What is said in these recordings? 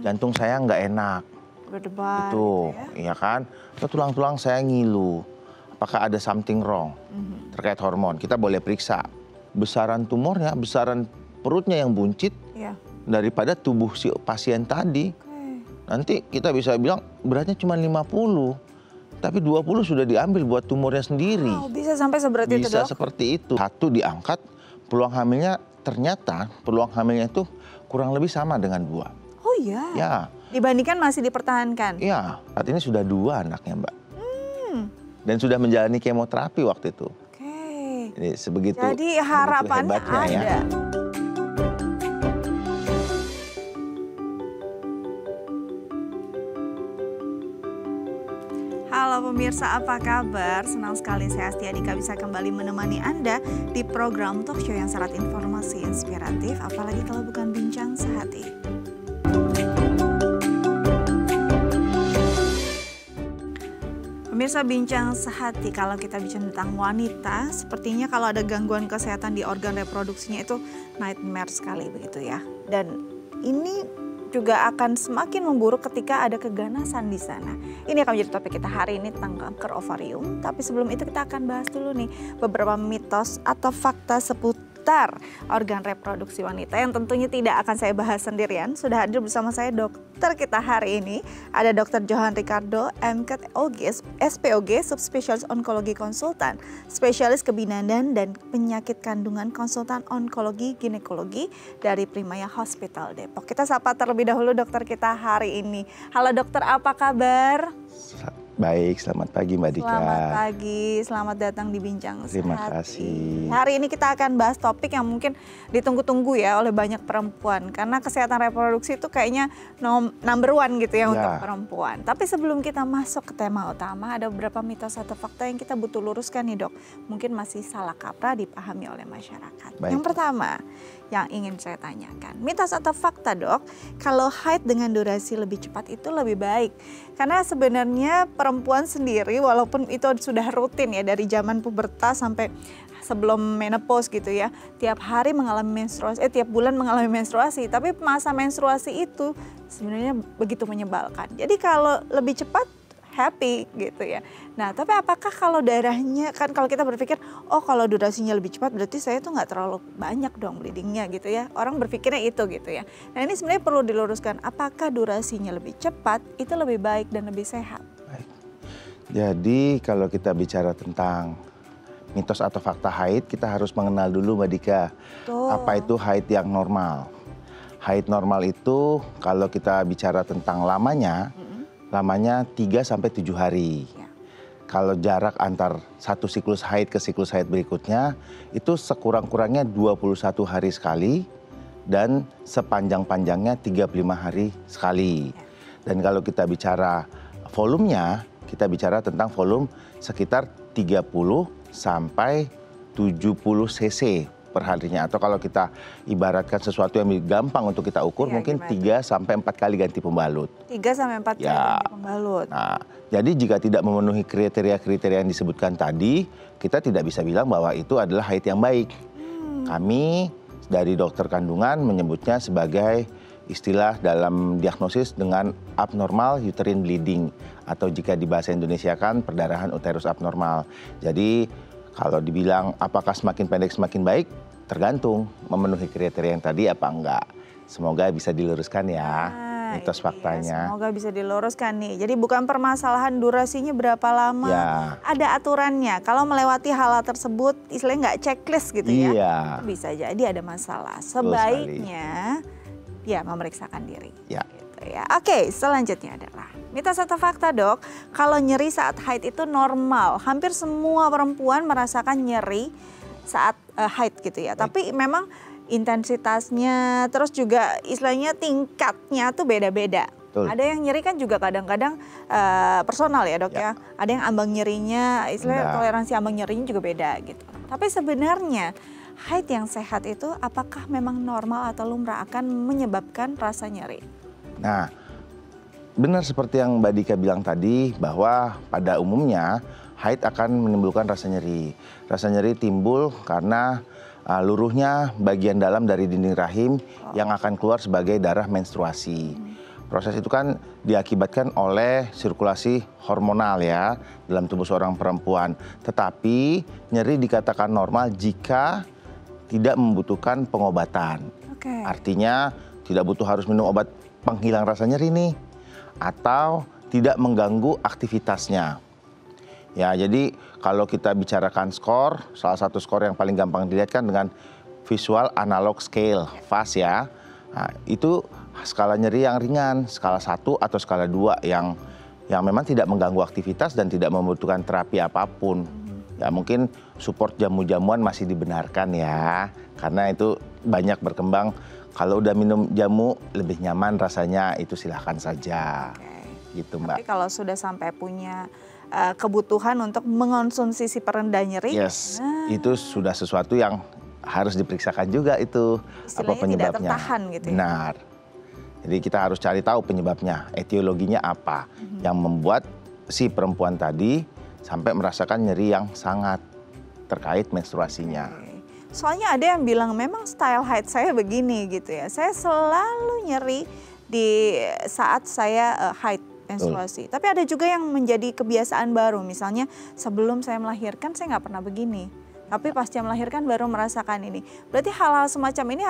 jantung saya nggak enak. Berdebar Itu, gitu ya. iya kan? Atau tulang-tulang saya ngilu. Apakah ada something wrong terkait hormon? Kita boleh periksa besaran tumornya, besaran perutnya yang buncit Iya. daripada tubuh si pasien tadi. Nanti kita bisa bilang beratnya cuma 50, tapi 20 sudah diambil buat tumornya sendiri. Wow, bisa sampai seperti itu, Bisa Dok? seperti itu. Satu diangkat, peluang hamilnya ternyata peluang hamilnya itu kurang lebih sama dengan 2. Oh iya? Ya. Dibandingkan masih dipertahankan? Iya, saat ini sudah 2 anaknya, Mbak. Dan sudah menjalani kemoterapi waktu itu. Oke. Jadi sebegitu. Jadi harapannya hebatnya, ada. ya. Halo pemirsa, apa kabar? Senang sekali saya Astia Dika bisa kembali menemani Anda di program talk show yang syarat informasi inspiratif, apalagi kalau bukan bincang sehati. Pemirsa, bincang sehati, kalau kita bicara tentang wanita, sepertinya kalau ada gangguan kesehatan di organ reproduksinya itu nightmare sekali begitu ya. Dan ini juga akan semakin memburuk ketika ada keganasan di sana. Ini akan menjadi topik kita hari ini tentang kanker ovarium. Tapi sebelum itu kita akan bahas dulu nih beberapa mitos atau fakta seputar organ reproduksi wanita yang tentunya tidak akan saya bahas sendirian. Sudah hadir bersama saya dokter kita hari ini. Ada Dr. Johan Ricardo, MKOG, SPOG, Subspesialis Onkologi Konsultan, Spesialis Kebidanan dan Penyakit Kandungan Konsultan Onkologi Ginekologi dari Primaya Hospital Depok. Kita sapa terlebih dahulu dokter kita hari ini. Halo dokter, apa kabar? Baik, selamat pagi Mbak Dika. Selamat pagi, selamat datang di Bincang Sehati. Terima kasih. Hari ini kita akan bahas topik yang mungkin ditunggu-tunggu ya oleh banyak perempuan. Karena kesehatan reproduksi itu kayaknya number one gitu ya untuk perempuan. Tapi sebelum kita masuk ke tema utama, ada beberapa mitos atau fakta yang kita butuh luruskan nih dok. Mungkin masih salah kaprah dipahami oleh masyarakat. Baik. Yang pertama yang ingin saya tanyakan, mitos atau fakta dok, kalau haid dengan durasi lebih cepat itu lebih baik. Karena sebenarnya perempuan sendiri walaupun itu sudah rutin ya dari zaman pubertas sampai sebelum menopause gitu ya, tiap hari mengalami menstruasi, tiap bulan mengalami menstruasi, tapi masa menstruasi itu sebenarnya begitu menyebalkan. Jadi kalau lebih cepat happy gitu ya. Nah tapi apakah kalau darahnya, kan kalau kita berpikir oh kalau durasinya lebih cepat berarti saya tuh nggak terlalu banyak dong bleedingnya gitu ya. Orang berpikirnya itu gitu ya. Nah ini sebenarnya perlu diluruskan, apakah durasinya lebih cepat itu lebih baik dan lebih sehat? Baik. Jadi kalau kita bicara tentang mitos atau fakta haid, kita harus mengenal dulu Mbak Dika. Apa itu haid yang normal? Haid normal itu kalau kita bicara tentang lamanya 3-7 hari. Ya. Kalau jarak antar satu siklus haid ke siklus haid berikutnya itu sekurang-kurangnya 21 hari sekali dan sepanjang-panjangnya 35 hari sekali. Dan kalau kita bicara volumenya, kita bicara tentang volume sekitar 30 sampai 70 cc per harinya. Atau kalau kita ibaratkan sesuatu yang gampang untuk kita ukur, mungkin 3 sampai 4 kali ganti pembalut. 3 sampai 4 kali ganti pembalut. Nah, jadi jika tidak memenuhi kriteria-kriteria yang disebutkan tadi, kita tidak bisa bilang bahwa itu adalah haid yang baik. Kami dari dokter kandungan menyebutnya sebagai istilah dalam diagnosis dengan abnormal uterine bleeding, atau jika di bahasa Indonesia kan perdarahan uterus abnormal. Jadi kalau dibilang apakah semakin pendek semakin baik, tergantung memenuhi kriteria yang tadi apa enggak. Semoga bisa diluruskan ya mitos faktanya. Semoga bisa diluruskan nih. Jadi bukan permasalahan durasinya berapa lama, ada aturannya. Kalau melewati hal tersebut, istilahnya nggak checklist gitu ya, bisa jadi ada masalah. Sebaiknya ya memeriksakan diri. Gitu ya. Oke, selanjutnya adalah mitos atau fakta dok, kalau nyeri saat haid itu normal. Hampir semua perempuan merasakan nyeri saat haid gitu ya. Tapi memang intensitasnya, terus juga istilahnya tingkatnya tuh beda-beda. Ada yang nyeri kan juga kadang-kadang personal ya dok ya. Ada yang ambang nyerinya, istilahnya toleransi ambang nyerinya juga beda gitu. Tapi sebenarnya haid yang sehat itu apakah memang normal atau lumrah akan menyebabkan rasa nyeri? Nah, benar seperti yang Mbak Dika bilang tadi, bahwa pada umumnya haid akan menimbulkan rasa nyeri. Rasa nyeri timbul karena luruhnya bagian dalam dari dinding rahim yang akan keluar sebagai darah menstruasi. Proses itu kan diakibatkan oleh sirkulasi hormonal ya dalam tubuh seorang perempuan. Tetapi nyeri dikatakan normal jika tidak membutuhkan pengobatan. Artinya tidak butuh harus minum obat penghilang rasa nyeri nih. Atau tidak mengganggu aktivitasnya. Ya, jadi kalau kita bicarakan skor, salah satu skor yang paling gampang dilihat kan dengan visual analog scale, VAS ya. Nah, itu skala nyeri yang ringan, skala 1 atau skala 2 yang memang tidak mengganggu aktivitas dan tidak membutuhkan terapi apapun. Ya mungkin support jamu-jamuan masih dibenarkan ya, karena itu banyak berkembang. Kalau udah minum jamu lebih nyaman rasanya, itu silahkan saja. Gitu Mbak. Tapi kalau sudah sampai punya kebutuhan untuk mengonsumsi si perendah nyeri, itu sudah sesuatu yang harus diperiksakan juga itu apa penyebabnya. Tidak tertahan gitu ya? Benar. Jadi kita harus cari tahu penyebabnya, etiologinya apa yang membuat si perempuan tadi sampai merasakan nyeri yang sangat terkait menstruasinya. Soalnya ada yang bilang memang style haid saya begini gitu ya. Saya selalu nyeri di saat saya haid menstruasi. Tapi ada juga yang menjadi kebiasaan baru. Misalnya sebelum saya melahirkan saya nggak pernah begini. Tapi pasca melahirkan baru merasakan ini. Berarti hal-hal semacam ini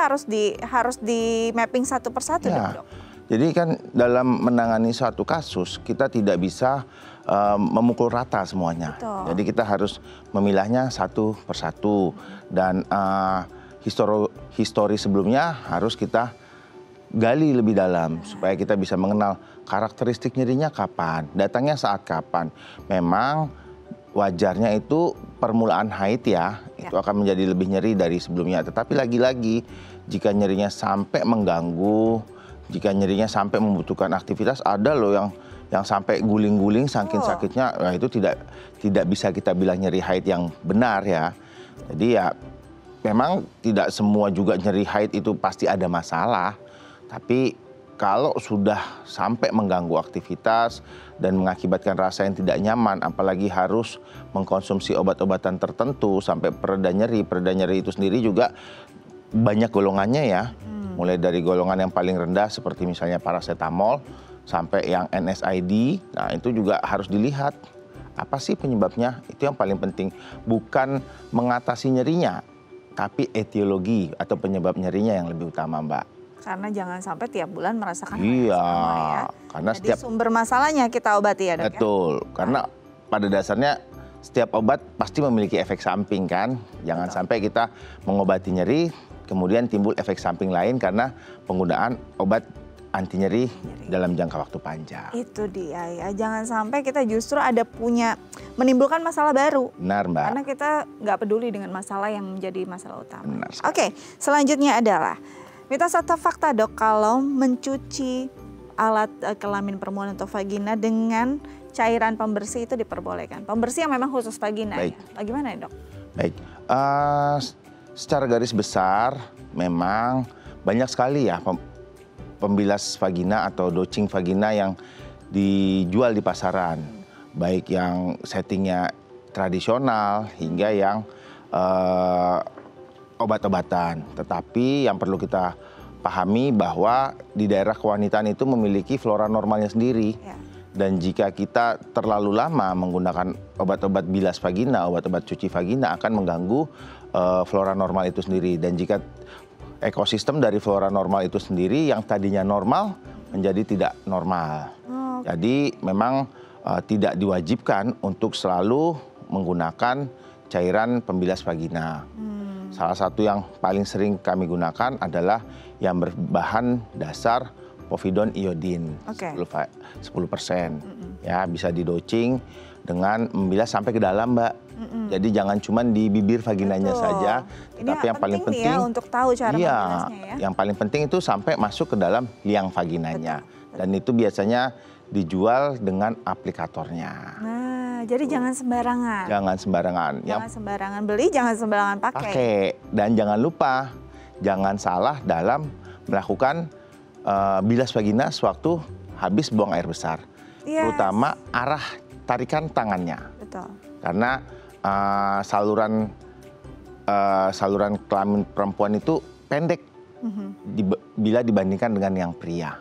harus di mapping satu persatu ya, Dok? Jadi kan dalam menangani suatu kasus kita tidak bisa memukul rata semuanya. Betul. Jadi kita harus memilahnya satu persatu. Dan histori sebelumnya harus kita gali lebih dalam supaya kita bisa mengenal karakteristik nyerinya kapan, datangnya saat kapan. Memang wajarnya itu permulaan haid ya, itu akan menjadi lebih nyeri dari sebelumnya. Tetapi lagi-lagi jika nyerinya sampai mengganggu, jika nyerinya sampai membutuhkan aktivitas, ada loh yang sampai guling-guling saking sakitnya, nah itu tidak bisa kita bilang nyeri haid yang benar ya. Jadi ya memang tidak semua juga nyeri haid itu pasti ada masalah. Tapi kalau sudah sampai mengganggu aktivitas dan mengakibatkan rasa yang tidak nyaman, apalagi harus mengkonsumsi obat-obatan tertentu sampai pereda nyeri itu sendiri juga banyak golongannya ya. Mulai dari golongan yang paling rendah seperti misalnya paracetamol sampai yang NSAID, nah itu juga harus dilihat. Apa sih penyebabnya? Itu yang paling penting. Bukan mengatasi nyerinya, tapi etiologi atau penyebab nyerinya yang lebih utama, Mbak. Karena jangan sampai tiap bulan merasakan sama ya. Karena jadi setiap sumber masalahnya kita obati ya, Dok. Betul, karena pada dasarnya setiap obat pasti memiliki efek samping kan. Jangan sampai kita mengobati nyeri, kemudian timbul efek samping lain karena penggunaan obat anti nyeri dalam jangka waktu panjang. Itu dia ya, jangan sampai kita justru menimbulkan masalah baru. Benar Mbak. Karena kita nggak peduli dengan masalah yang menjadi masalah utama. Oke, selanjutnya adalah mitos atau fakta, Dok, kalau mencuci alat kelamin perempuan atau vagina dengan cairan pembersih itu diperbolehkan. Pembersih yang memang khusus vagina. Baik. Ya. Bagaimana ya, Dok? Baik, secara garis besar memang banyak sekali ya pembilas vagina atau dosing vagina yang dijual di pasaran. Baik yang settingnya tradisional hingga yang obat-obatan. Tetapi yang perlu kita pahami bahwa di daerah kewanitaan itu memiliki flora normalnya sendiri. Dan jika kita terlalu lama menggunakan obat-obat bilas vagina, obat-obat cuci vagina akan mengganggu flora normal itu sendiri. Dan jika ekosistem dari flora normal itu sendiri yang tadinya normal menjadi tidak normal. Jadi memang tidak diwajibkan untuk selalu menggunakan cairan pembilas vagina. Salah satu yang paling sering kami gunakan adalah yang berbahan dasar povidone iodine, 10%. Ya, bisa didocing dengan membilas sampai ke dalam, Mbak. Jadi jangan cuma di bibir vaginanya saja, tapi yang paling penting ya untuk tahu cara membilasnya ya. Yang paling penting itu sampai masuk ke dalam liang vaginanya. Dan itu biasanya dijual dengan aplikatornya. Jadi jangan sembarangan. Jangan sembarangan. Jangan sembarangan beli, jangan sembarangan pakai. Dan jangan lupa, jangan salah dalam melakukan bilas vagina sewaktu habis buang air besar. Terutama arah tarikan tangannya. Betul. Karena saluran kelamin perempuan itu pendek bila dibandingkan dengan yang pria.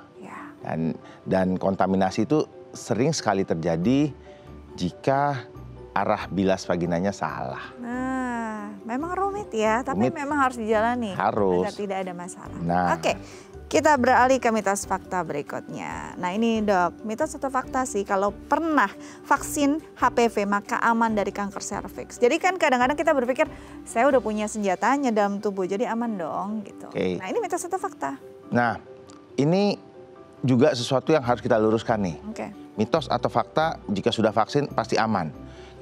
Dan kontaminasi itu sering sekali terjadi jika arah bilas vaginanya salah. Nah, memang rumit ya, tapi memang harus dijalani. Harus. Agar tidak ada masalah. Nah. Oke, kita beralih ke mitos fakta berikutnya. Nah ini dok, mitos atau fakta sih kalau pernah vaksin HPV maka aman dari kanker serviks. Jadi kan kadang-kadang kita berpikir, saya udah punya senjatanya dalam tubuh, jadi aman dong gitu. Nah ini mitos atau fakta? Nah, ini juga sesuatu yang harus kita luruskan nih. Mitos atau fakta, jika sudah vaksin pasti aman.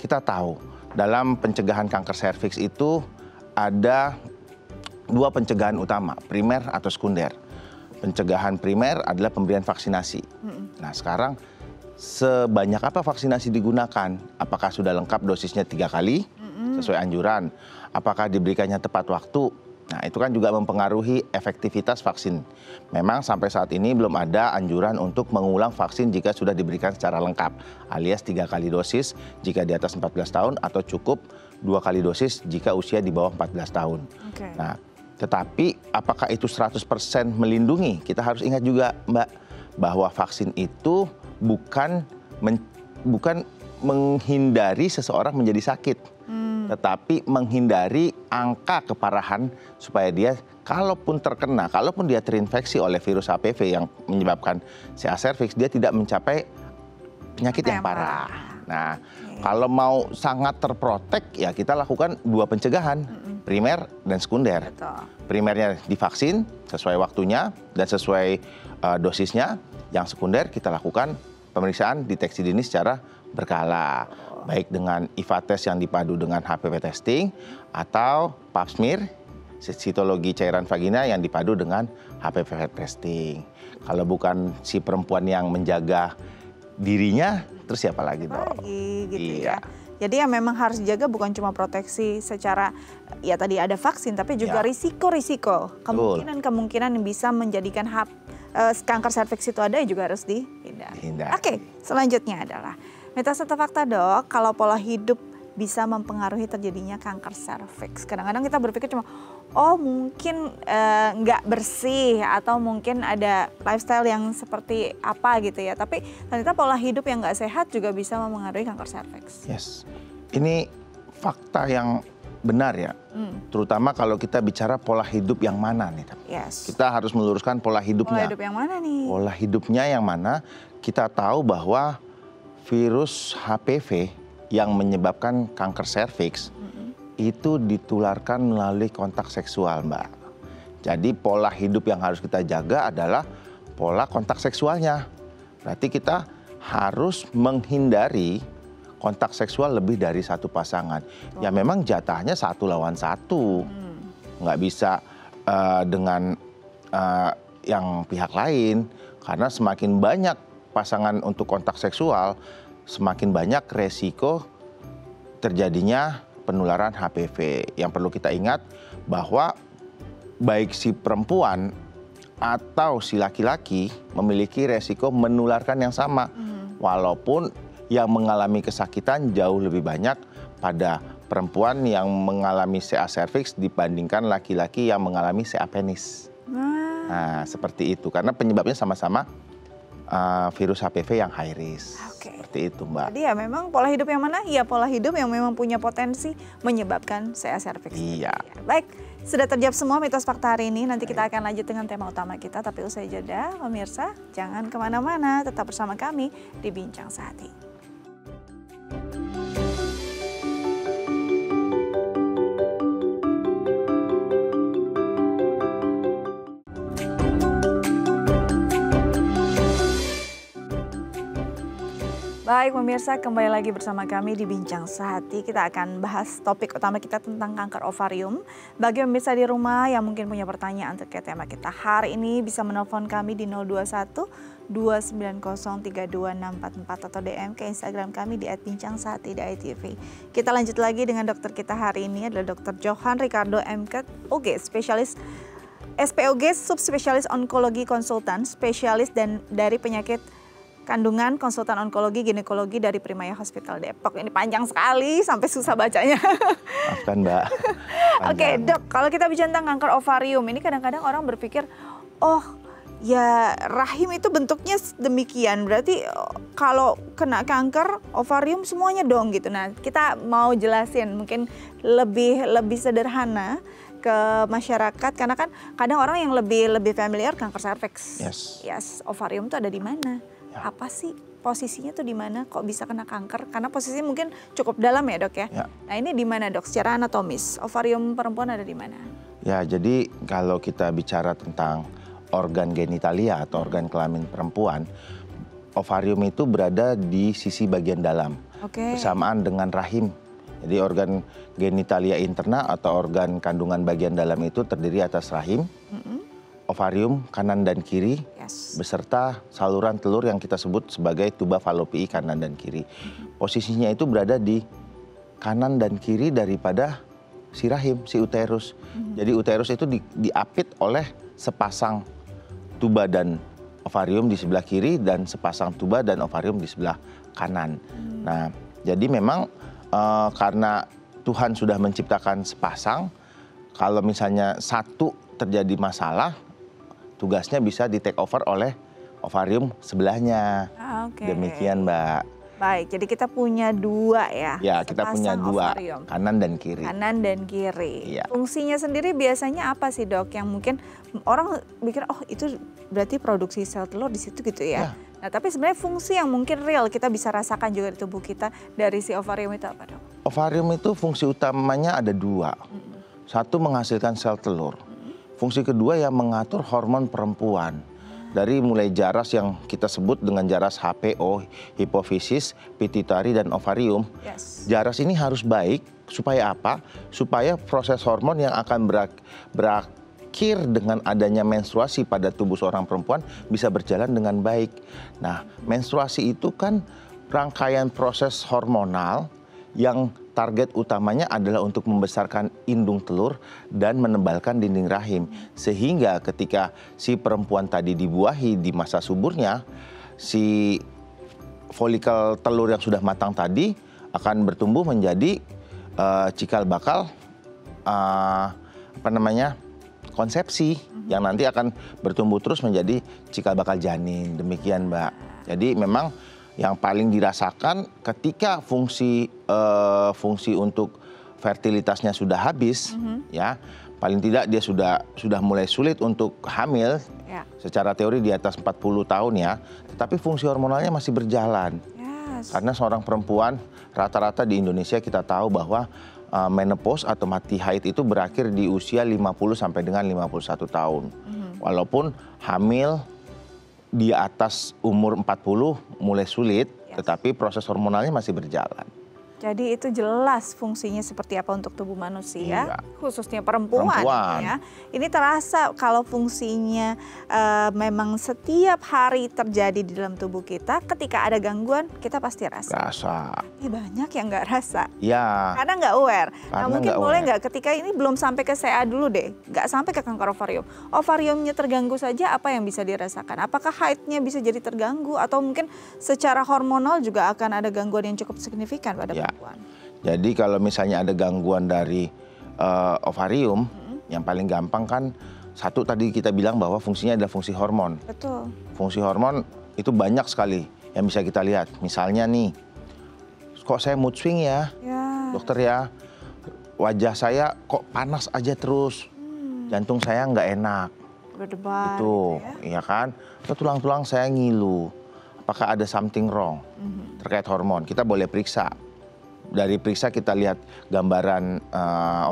Kita tahu dalam pencegahan kanker serviks itu ada 2 pencegahan utama, primer atau sekunder. Pencegahan primer adalah pemberian vaksinasi. Nah sekarang sebanyak apa vaksinasi digunakan? Apakah sudah lengkap dosisnya 3 kali sesuai anjuran? Apakah diberikannya tepat waktu? Nah itu kan juga mempengaruhi efektivitas vaksin. Memang sampai saat ini belum ada anjuran untuk mengulang vaksin jika sudah diberikan secara lengkap. Alias 3 kali dosis jika di atas 14 tahun atau cukup 2 kali dosis jika usia di bawah 14 tahun. Nah, tetapi apakah itu 100% melindungi? Kita harus ingat juga Mbak, bahwa vaksin itu bukan menghindari seseorang menjadi sakit. Tetapi menghindari angka keparahan supaya dia kalaupun terkena, kalaupun dia terinfeksi oleh virus HPV yang menyebabkan CA cervix, dia tidak mencapai penyakit yang parah. Nah, kalau mau sangat terprotek ya kita lakukan 2 pencegahan, primer dan sekunder. Primernya divaksin sesuai waktunya dan sesuai dosisnya. Yang sekunder kita lakukan pemeriksaan deteksi dini secara berkala. Baik dengan IVA test yang dipadu dengan HPV testing atau pap smear, sitologi cairan vagina yang dipadu dengan HPV testing. Kalau bukan si perempuan yang menjaga dirinya, terus siapa lagi dong? Gitu ya. Jadi yang memang harus dijaga bukan cuma proteksi secara ya tadi ada vaksin, tapi juga risiko-risiko, kemungkinan-kemungkinan yang bisa menjadikan kanker serviks itu ada juga harus dihindari. Oke, selanjutnya adalah mitos atau fakta dok, kalau pola hidup bisa mempengaruhi terjadinya kanker serviks. Kadang-kadang kita berpikir cuma, oh mungkin nggak bersih atau mungkin ada lifestyle yang seperti apa gitu ya. Tapi ternyata pola hidup yang nggak sehat juga bisa mempengaruhi kanker serviks. Yes, ini fakta yang benar ya. Terutama kalau kita bicara pola hidup yang mana nih. Kita harus meluruskan pola hidupnya. Pola hidup yang mana nih? Pola hidupnya yang mana? Kita tahu bahwa virus HPV yang menyebabkan kanker serviks itu ditularkan melalui kontak seksual, Mbak. Jadi pola hidup yang harus kita jaga adalah pola kontak seksualnya. Berarti kita harus menghindari kontak seksual lebih dari 1 pasangan. Ya memang jatahnya 1 lawan 1. Nggak bisa dengan yang pihak lain. Karena semakin banyak pasangan untuk kontak seksual, semakin banyak resiko terjadinya penularan HPV. Yang perlu kita ingat bahwa baik si perempuan atau si laki-laki memiliki resiko menularkan yang sama. Walaupun yang mengalami kesakitan jauh lebih banyak pada perempuan yang mengalami CA cervix dibandingkan laki-laki yang mengalami CA penis. Nah, seperti itu. Karena penyebabnya sama-sama virus HPV yang high risk. Seperti itu Mbak. Jadi ya memang pola hidup yang mana? Ya pola hidup yang memang punya potensi menyebabkan CA cervix. Iya. Baik, sudah terjawab semua mitos fakta hari ini. Nanti kita akan lanjut dengan tema utama kita. Tapi usai jeda, pemirsa jangan kemana-mana. Tetap bersama kami di Bincang Sehati. Baik pemirsa, kembali lagi bersama kami di Bincang Sehati. Kita akan bahas topik utama kita tentang kanker ovarium. Bagi pemirsa di rumah yang mungkin punya pertanyaan terkait tema kita hari ini, bisa menelpon kami di 021 290 32644 atau DM ke Instagram kami di @bincangsehati.itv. Kita lanjut lagi dengan dokter kita hari ini adalah Dr. Johan Ricardo MKOG, spesialis SPOG, subspesialis onkologi konsultan, spesialis dan dari penyakit kandungan, konsultan onkologi, ginekologi dari Primaya Hospital Depok. Ini panjang sekali sampai susah bacanya. Maafkan Mbak. Oke dok, kalau kita bicara tentang kanker ovarium, ini kadang-kadang orang berpikir, oh Ya rahim itu bentuknya demikian, berarti kalau kena kanker ovarium semuanya dong gitu. Nah kita mau jelasin mungkin lebih sederhana ke masyarakat, karena kan kadang orang yang lebih familiar kanker serviks. Yes, ovarium itu ada di mana? Ya. Apa sih posisinya tuh di mana? Kok bisa kena kanker? Karena posisinya mungkin cukup dalam ya dok ya. Nah ini di mana dok? Secara anatomis ovarium perempuan ada di mana? Ya jadi kalau kita bicara tentang organ genitalia atau organ kelamin perempuan, ovarium itu berada di sisi bagian dalam, bersamaan dengan rahim. Jadi organ genitalia interna atau organ kandungan bagian dalam itu terdiri atas rahim, ovarium kanan dan kiri, beserta saluran telur yang kita sebut sebagai tuba falopii kanan dan kiri. Posisinya itu berada di kanan dan kiri daripada si rahim, si uterus. Jadi uterus itu diapit oleh sepasang tuba dan ovarium di sebelah kiri dan sepasang tuba dan ovarium di sebelah kanan. Nah, jadi memang karena Tuhan sudah menciptakan sepasang, kalau misalnya satu terjadi masalah, tugasnya bisa di take over oleh ovarium sebelahnya. Demikian Mbak. Baik, jadi kita punya dua ya. Ya, kita punya dua, ovarium. Kanan dan kiri. Kanan dan kiri. Ya. Fungsinya sendiri biasanya apa sih dok? Yang mungkin orang pikir, oh itu berarti produksi sel telur di situ gitu ya. Nah tapi sebenarnya fungsi yang mungkin real kita bisa rasakan juga di tubuh kita dari si ovarium itu apa dok? Ovarium itu fungsi utamanya ada dua. Satu menghasilkan sel telur. Fungsi kedua yang mengatur hormon perempuan. Dari mulai jaras yang kita sebut dengan jaras HPO, hipofisis, pituitari, dan ovarium. Jaras ini harus baik supaya apa? Supaya proses hormon yang akan berakhir dengan adanya menstruasi pada tubuh seorang perempuan bisa berjalan dengan baik. Nah, menstruasi itu kan rangkaian proses hormonal yang target utamanya adalah untuk membesarkan indung telur dan menebalkan dinding rahim. Sehingga ketika si perempuan tadi dibuahi di masa suburnya, si folikel telur yang sudah matang tadi akan bertumbuh menjadi cikal bakal konsepsi yang nanti akan bertumbuh terus menjadi cikal bakal janin. Demikian Mbak. Jadi memang yang paling dirasakan ketika fungsi untuk fertilitasnya sudah habis, ya paling tidak dia sudah mulai sulit untuk hamil, secara teori di atas 40 tahun ya, tetapi fungsi hormonalnya masih berjalan. Karena seorang perempuan rata-rata di Indonesia kita tahu bahwa menopause atau mati haid itu berakhir di usia 50 sampai dengan 51 tahun. Walaupun hamil di atas umur 40 mulai sulit, tetapi proses hormonalnya masih berjalan. Jadi itu jelas fungsinya seperti apa untuk tubuh manusia, khususnya perempuan. Ya. Ini terasa kalau fungsinya memang setiap hari terjadi di dalam tubuh kita, ketika ada gangguan kita pasti rasa. Banyak yang nggak rasa, karena nggak aware. Nah mungkin boleh nggak ketika ini belum sampai ke CA dulu deh, nggak sampai ke kanker ovarium. Ovariumnya terganggu saja, apa yang bisa dirasakan? Apakah haidnya bisa jadi terganggu atau mungkin secara hormonal juga akan ada gangguan yang cukup signifikan pada perempuan? Jadi kalau misalnya ada gangguan dari ovarium, yang paling gampang kan satu tadi kita bilang bahwa fungsinya adalah fungsi hormon. Betul. Fungsi hormon itu banyak sekali yang bisa kita lihat. Misalnya nih, kok saya mood swing ya, dokter ya, wajah saya kok panas aja terus, jantung saya nggak enak. Berdebar. Itu, ya kan? Atau tulang-tulang saya ngilu. Apakah ada something wrong terkait hormon? Kita boleh periksa. Dari periksa kita lihat gambaran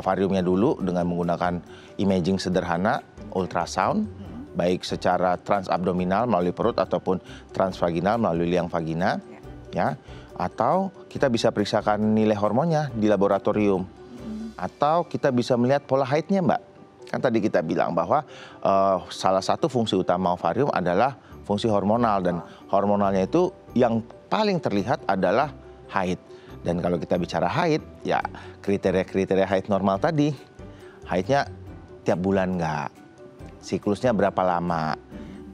ovariumnya dulu dengan menggunakan imaging sederhana, ultrasound, baik secara transabdominal melalui perut ataupun transvaginal melalui liang vagina, ya. Atau kita bisa periksakan nilai hormonnya di laboratorium, atau kita bisa melihat pola haidnya, Mbak. Kan tadi kita bilang bahwa salah satu fungsi utama ovarium adalah fungsi hormonal, dan hormonalnya itu yang paling terlihat adalah haid. Dan kalau kita bicara haid, ya kriteria-kriteria haid normal tadi, haidnya tiap bulan enggak, siklusnya berapa lama,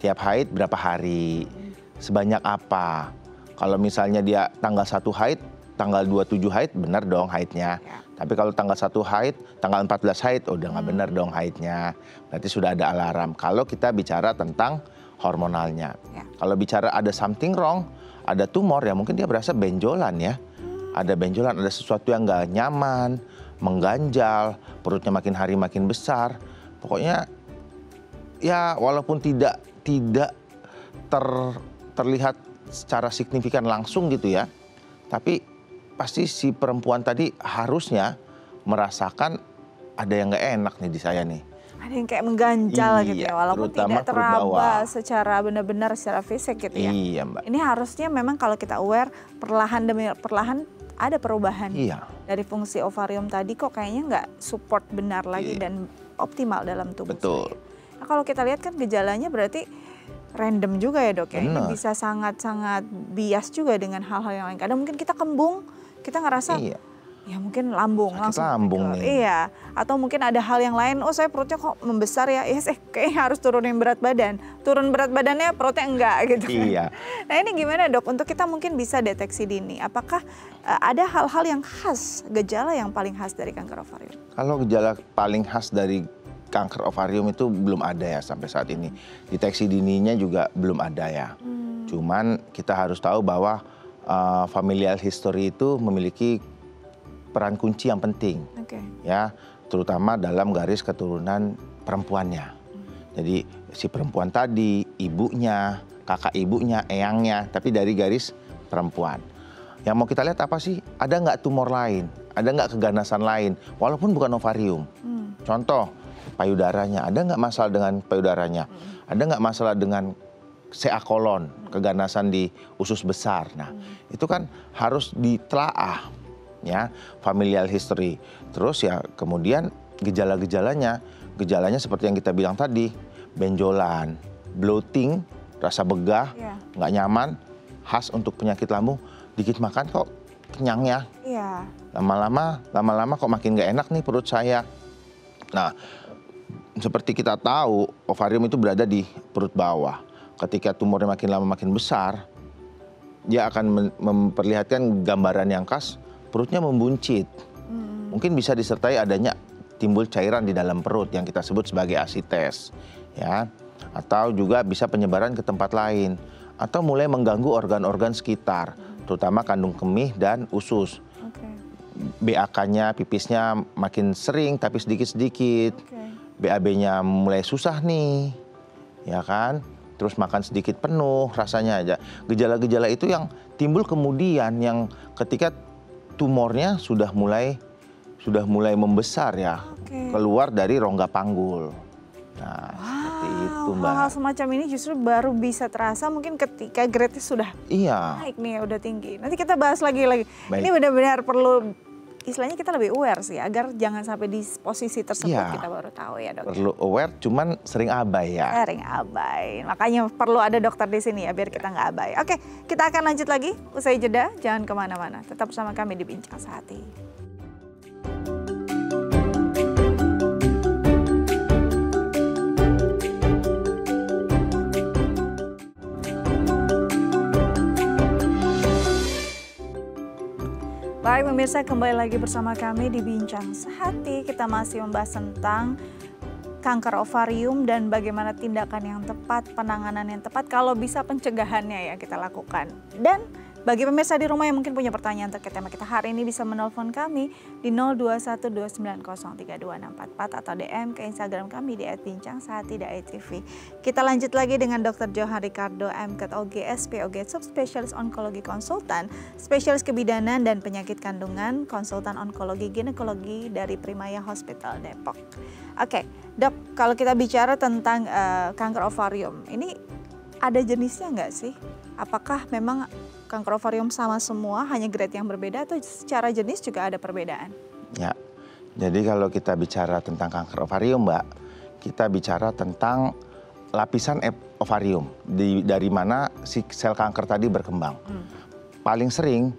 tiap haid berapa hari, sebanyak apa. Kalau misalnya dia tanggal 1 haid, tanggal 27 haid, benar dong haidnya. Tapi kalau tanggal 1 haid, tanggal 14 haid, udah nggak benar dong haidnya. Berarti sudah ada alarm. Kalau kita bicara tentang hormonalnya. Kalau bicara ada something wrong, ada tumor ya mungkin dia berasa benjolan ya. Ada benjolan, ada sesuatu yang nggak nyaman, mengganjal, perutnya makin hari makin besar. Pokoknya ya walaupun tidak terlihat secara signifikan langsung gitu ya, tapi pasti si perempuan tadi harusnya merasakan ada yang nggak enak nih di saya nih. Ada yang kayak mengganjal gitu ya, walaupun tidak teraba secara benar-benar secara fisik gitu ya. Iya Mbak. Ini harusnya memang kalau kita aware perlahan demi perlahan ada perubahan dari fungsi ovarium tadi kok kayaknya nggak support benar lagi dan optimal dalam tubuh. Betul. Nah, kalau kita lihat kan gejalanya berarti random juga ya dok ya. Ini bisa sangat-sangat bias juga dengan hal-hal yang lain. Kadang mungkin kita kembung, kita ngerasa ya mungkin lambung langsung. Lambung nih. Iya, atau mungkin ada hal yang lain, oh saya perutnya kok membesar ya, kayaknya harus turunin berat badan. Turun berat badannya perutnya enggak gitu. Iya. Nah ini gimana dok, untuk kita mungkin bisa deteksi dini, apakah ada hal-hal yang khas, gejala yang paling khas dari kanker ovarium? Kalau gejala paling khas dari kanker ovarium itu belum ada ya sampai saat ini. Deteksi dininya juga belum ada ya. Cuman kita harus tahu bahwa familial history itu memiliki peran kunci yang penting, ya, terutama dalam garis keturunan perempuannya. Jadi si perempuan tadi, ibunya, kakak ibunya, eyangnya, tapi dari garis perempuan. Yang mau kita lihat apa sih? Ada nggak tumor lain? Ada nggak keganasan lain? Walaupun bukan ovarium. Contoh, payudaranya. Ada nggak masalah dengan payudaranya? Ada nggak masalah dengan CA kolon, keganasan di usus besar? Nah, itu kan harus ditelaah. Ya, familial history. Terus ya kemudian gejalanya seperti yang kita bilang tadi, benjolan, bloating, rasa begah, nggak nyaman, khas untuk penyakit lambung, dikit makan kok kenyang ya. Lama-lama kok makin nggak enak nih perut saya. Nah, seperti kita tahu ovarium itu berada di perut bawah. Ketika tumornya makin lama makin besar, dia akan memperlihatkan gambaran yang khas. Perutnya membuncit, mungkin bisa disertai adanya timbul cairan di dalam perut yang kita sebut sebagai asites, ya, atau juga bisa penyebaran ke tempat lain, atau mulai mengganggu organ-organ sekitar, terutama kandung kemih dan usus. BAK-nya, pipisnya makin sering tapi sedikit-sedikit, BAB-nya mulai susah nih, ya kan? Terus makan sedikit penuh rasanya aja. Gejala-gejala itu yang timbul kemudian yang ketika tumornya sudah mulai membesar ya, keluar dari rongga panggul. Nah, seperti itu Mbak. Hal semacam ini justru baru bisa terasa mungkin ketika grade-nya sudah naik nih, udah tinggi. Nanti kita bahas lagi. Ini benar-benar perlu, istilahnya kita lebih aware sih, agar jangan sampai di posisi tersebut kita baru tahu ya dok. Perlu aware, cuman sering abai ya. Sering abai, makanya perlu ada dokter di sini ya, biar kita nggak abai. Oke, kita akan lanjut lagi, usai jeda, jangan kemana-mana. Tetap bersama kami di Bincang Sehati. Baik pemirsa, kembali lagi bersama kami di Bincang Sehati. Kita masih membahas tentang kanker ovarium dan bagaimana tindakan yang tepat, penanganan yang tepat, kalau bisa pencegahannya ya kita lakukan. Dan bagi pemirsa di rumah yang mungkin punya pertanyaan terkait tema kita hari ini, bisa menelpon kami di 0212903264 atau DM ke Instagram kami di @bincangsehati.tv. Kita lanjut lagi dengan Dr. Johan Ricardo, MKet OG, SPOG, Subspesialis Onkologi Konsultan, Spesialis Kebidanan dan Penyakit Kandungan, Konsultan Onkologi Ginekologi dari Primaya Hospital Depok. Oke, dok, kalau kita bicara tentang kanker ovarium, ini ada jenisnya nggak sih? Apakah memang kanker ovarium sama semua, hanya grade yang berbeda, atau secara jenis juga ada perbedaan? Ya, jadi kalau kita bicara tentang kanker ovarium Mbak, kita bicara tentang lapisan ovarium, dari mana si sel kanker tadi berkembang. Paling sering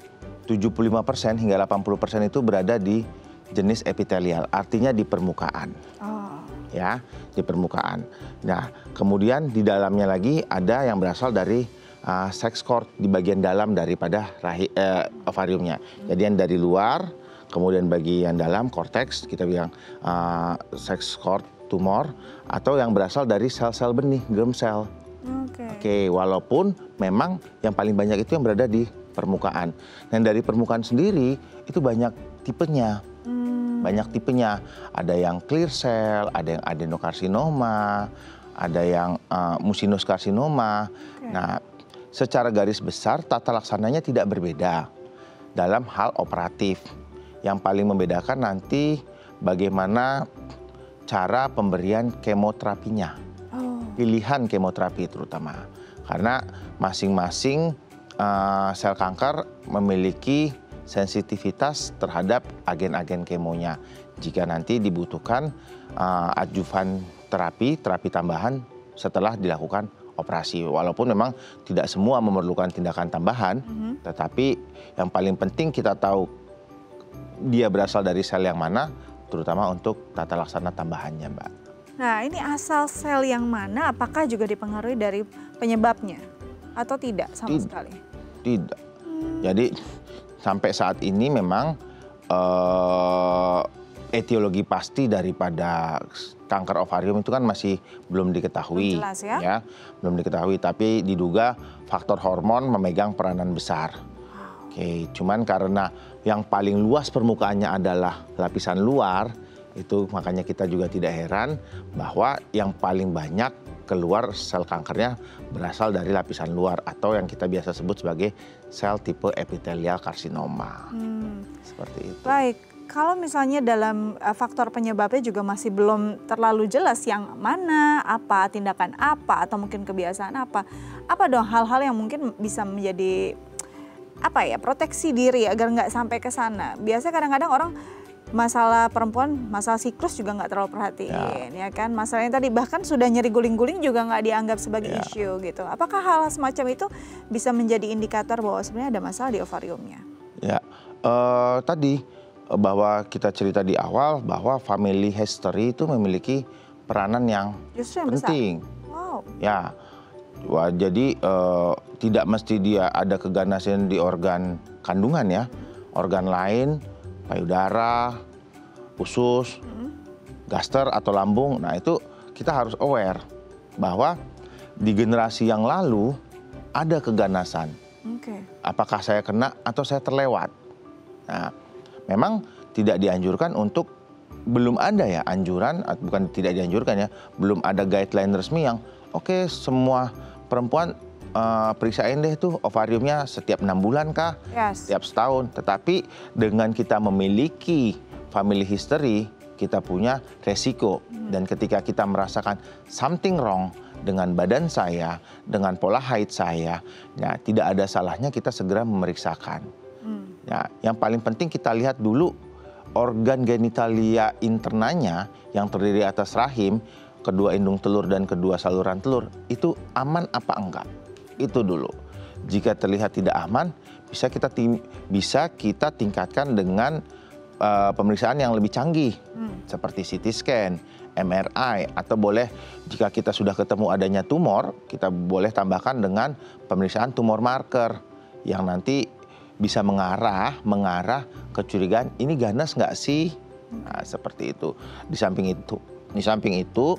75% hingga 80% itu berada di jenis epitelial, artinya di permukaan. Ya, di permukaan. Nah, kemudian di dalamnya lagi ada yang berasal dari sex cord di bagian dalam daripada ovariumnya. Jadi yang dari luar, kemudian bagian dalam korteks kita bilang sex cord tumor, atau yang berasal dari sel-sel benih, germ cell. Oke, walaupun memang yang paling banyak itu yang berada di permukaan. Dan dari permukaan sendiri itu banyak tipenya. Banyak tipenya. Ada yang clear cell, ada yang adenokarsinoma, ada yang mucinous karsinoma. Nah, secara garis besar tata laksananya tidak berbeda dalam hal operatif. Yang paling membedakan nanti bagaimana cara pemberian kemoterapinya. Pilihan kemoterapi terutama. Karena masing-masing sel kanker memiliki sensitivitas terhadap agen-agen kemonya. Jika nanti dibutuhkan adjuvan terapi tambahan setelah dilakukan operasi. Walaupun memang tidak semua memerlukan tindakan tambahan, tetapi yang paling penting kita tahu dia berasal dari sel yang mana, terutama untuk tata laksana tambahannya, Mbak. Nah, ini asal sel yang mana, apakah juga dipengaruhi dari penyebabnya? Atau tidak sama sekali? Tidak. Jadi sampai saat ini memang etiologi pasti daripada kanker ovarium itu kan masih belum diketahui. Jelas ya? Belum diketahui, tapi diduga faktor hormon memegang peranan besar. Oke, cuman karena yang paling luas permukaannya adalah lapisan luar, itu makanya kita juga tidak heran bahwa yang paling banyak keluar sel kankernya berasal dari lapisan luar atau yang kita biasa sebut sebagai sel tipe epitelial karsinoma. Seperti itu. Baik, kalau misalnya dalam faktor penyebabnya juga masih belum terlalu jelas yang mana, apa, tindakan apa, atau mungkin kebiasaan apa dong hal-hal yang mungkin bisa menjadi proteksi diri agar nggak sampai ke sana. Biasanya kadang-kadang orang masalah perempuan, masalah siklus juga nggak terlalu perhatiin, ya kan? Masalahnya tadi bahkan sudah nyeri guling-guling juga nggak dianggap sebagai isu gitu. Apakah hal semacam itu bisa menjadi indikator bahwa sebenarnya ada masalah di ovariumnya? Ya, tadi bahwa kita cerita di awal bahwa family history itu memiliki peranan yang penting. Wow. Ya, jadi tidak mesti dia ada keganasan di organ kandungan ya, organ lain. Payudara, usus, gaster atau lambung. Nah itu kita harus aware bahwa di generasi yang lalu ada keganasan. Apakah saya kena atau saya terlewat? Nah memang tidak dianjurkan untuk, belum ada ya anjuran, bukan tidak dianjurkan ya, belum ada guideline resmi yang semua perempuan periksain deh tuh ovariumnya setiap 6 bulan kah, setiap setahun. Tetapi dengan kita memiliki family history, kita punya resiko. Dan ketika kita merasakan something wrong dengan badan saya, dengan pola haid saya, nah tidak ada salahnya kita segera memeriksakan. Nah, yang paling penting kita lihat dulu organ genitalia internanya yang terdiri atas rahim, kedua indung telur dan kedua saluran telur, itu aman apa enggak? Itu dulu. Jika terlihat tidak aman, bisa kita tingkatkan dengan pemeriksaan yang lebih canggih, seperti CT scan, MRI, atau boleh jika kita sudah ketemu adanya tumor, kita boleh tambahkan dengan pemeriksaan tumor marker yang nanti bisa mengarah kecurigaan ini ganas nggak sih? Nah, seperti itu. Di samping itu,